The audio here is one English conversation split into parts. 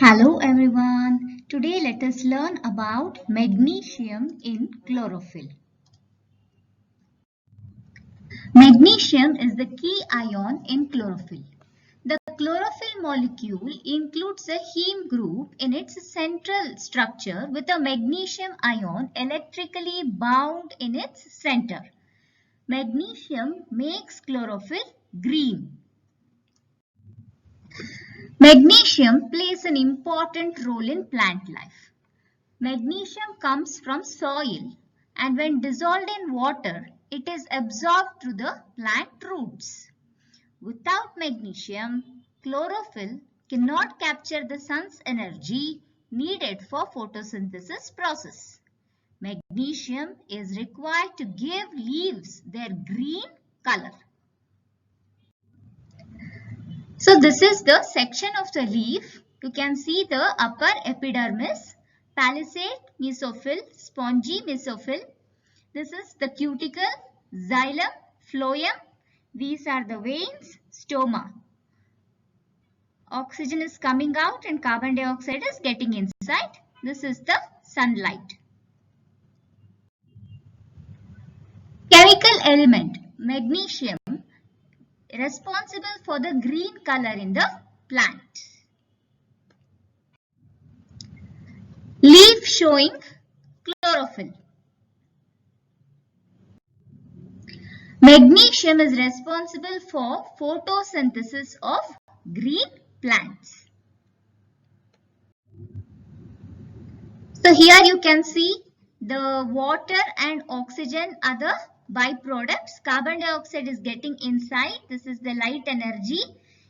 Hello everyone. Today let us learn about magnesium in chlorophyll. Magnesium is the key ion in chlorophyll. The chlorophyll molecule includes a heme group in its central structure with a magnesium ion electrically bound in its center. Magnesium makes chlorophyll green. Magnesium plays an important role in plant life. Magnesium comes from soil and when dissolved in water, it is absorbed through the plant roots. Without magnesium, chlorophyll cannot capture the sun's energy needed for photosynthesis process. Magnesium is required to give leaves their green color. So this is the section of the leaf. You can see the upper epidermis, palisade, mesophyll, spongy mesophyll. This is the cuticle, xylem, phloem. These are the veins, stoma. Oxygen is coming out and carbon dioxide is getting inside. This is the sunlight. Chemical element, magnesium, responsible for the green color in the plant. Leaf showing chlorophyll. Magnesium is responsible for photosynthesis of green plants. So here you can see the water and oxygen are the byproducts. Carbon dioxide is getting inside. This is the light energy.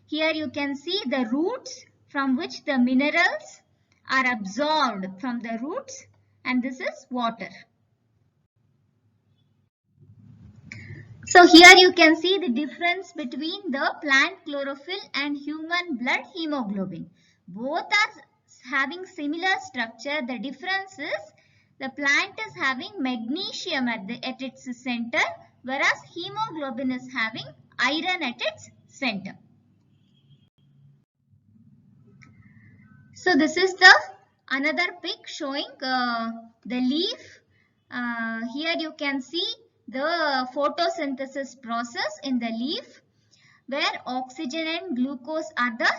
Here you can see the roots from which the minerals are absorbed from the roots, and this is water. So here you can see the difference between the plant chlorophyll and human blood hemoglobin. Both are having similar structure. The difference is the plant is having magnesium at its center, whereas hemoglobin is having iron at its center. So this is the another pic showing the leaf. Here you can see the photosynthesis process in the leaf, where oxygen and glucose are the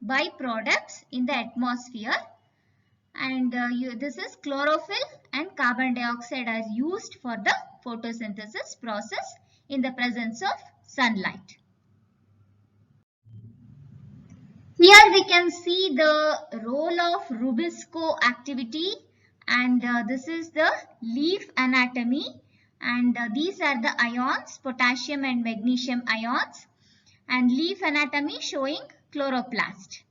byproducts in the atmosphere, and this is chlorophyll and carbon dioxide are used for the photosynthesis process in the presence of sunlight. Here we can see the role of Rubisco activity, and this is the leaf anatomy, and these are the ions, potassium and magnesium ions, and leaf anatomy showing chloroplast.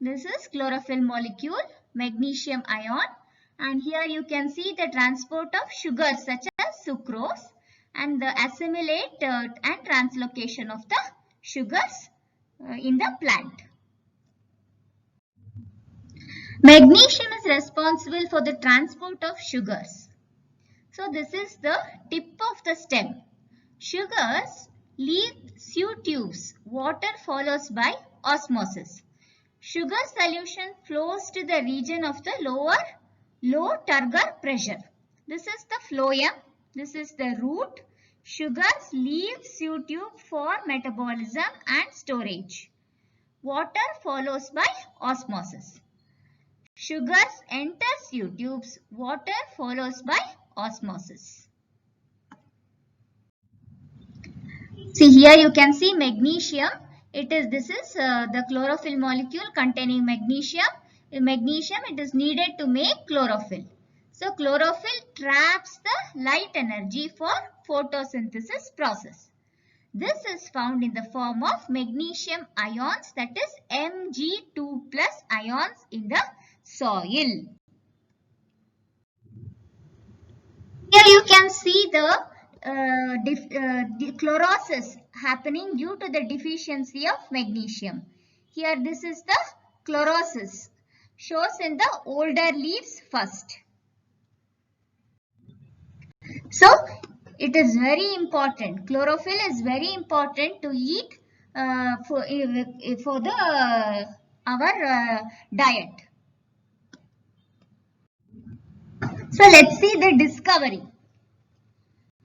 This is chlorophyll molecule, magnesium ion, and here you can see the transport of sugars such as sucrose and the assimilate and translocation of the sugars in the plant. Magnesium is responsible for the transport of sugars. So this is the tip of the stem. Sugars leave sieve tubes. Water follows by osmosis. Sugar solution flows to the region of the low turgor pressure. This is the phloem. This is the root. Sugars leave sieve tube for metabolism and storage. Water follows by osmosis. Sugars enter sieve tubes. Water follows by osmosis. See here you can see magnesium. This is the chlorophyll molecule containing magnesium. In magnesium it is needed to make chlorophyll. So chlorophyll traps the light energy for photosynthesis process. This is found in the form of magnesium ions, that is Mg2+ ions in the soil. Here you can see the chlorosis happening due to the deficiency of magnesium. Here this is the chlorosis, shows in the older leaves first. So it is very important. Chlorophyll is very important to eat for our diet. So let's see the discovery.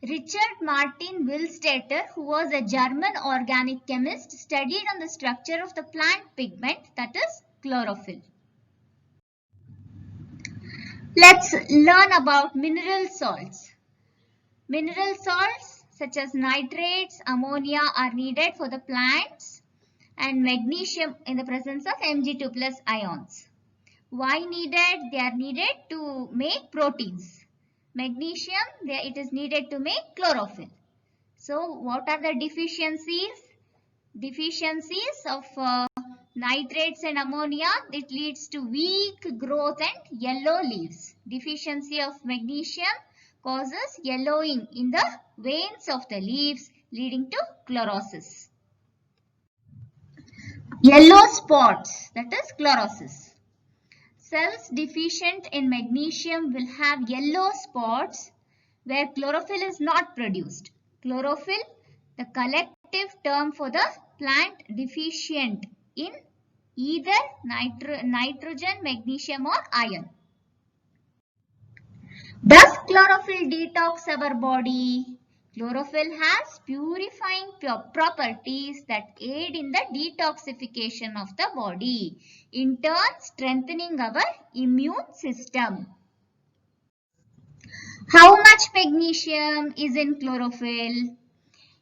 Richard Martin Willstatter, who was a German organic chemist, studied on the structure of the plant pigment, that is chlorophyll. Let's learn about mineral salts. Mineral salts such as nitrates, ammonia are needed for the plants, and magnesium in the presence of Mg2 plus ions. Why needed? They are needed to make proteins. Magnesium, it is needed to make chlorophyll. So what are the deficiencies? Deficiencies of nitrates and ammonia, it leads to weak growth and yellow leaves. Deficiency of magnesium causes yellowing in the veins of the leaves, leading to chlorosis. Yellow spots, that is chlorosis. Cells deficient in magnesium will have yellow spots where chlorophyll is not produced. Chlorophyll, the collective term for the plant deficient in either nitrogen, magnesium or iron. Does chlorophyll detox our body? Chlorophyll has purifying properties that aid in the detoxification of the body, in turn strengthening our immune system. How much magnesium is in chlorophyll?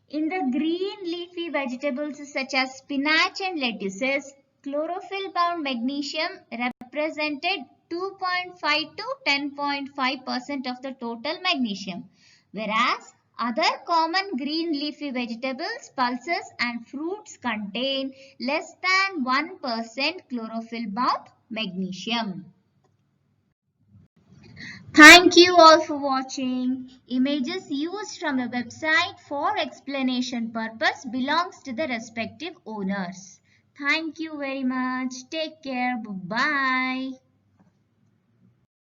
In the green leafy vegetables such as spinach and lettuces, chlorophyll bound magnesium represented 2.5 to 10.5% of the total magnesium, whereas other common green leafy vegetables, pulses and fruits contain less than 1% chlorophyll bound magnesium. Thank you all for watching. Images used from the website for explanation purpose belongs to the respective owners. Thank you very much. Take care. Bye-bye.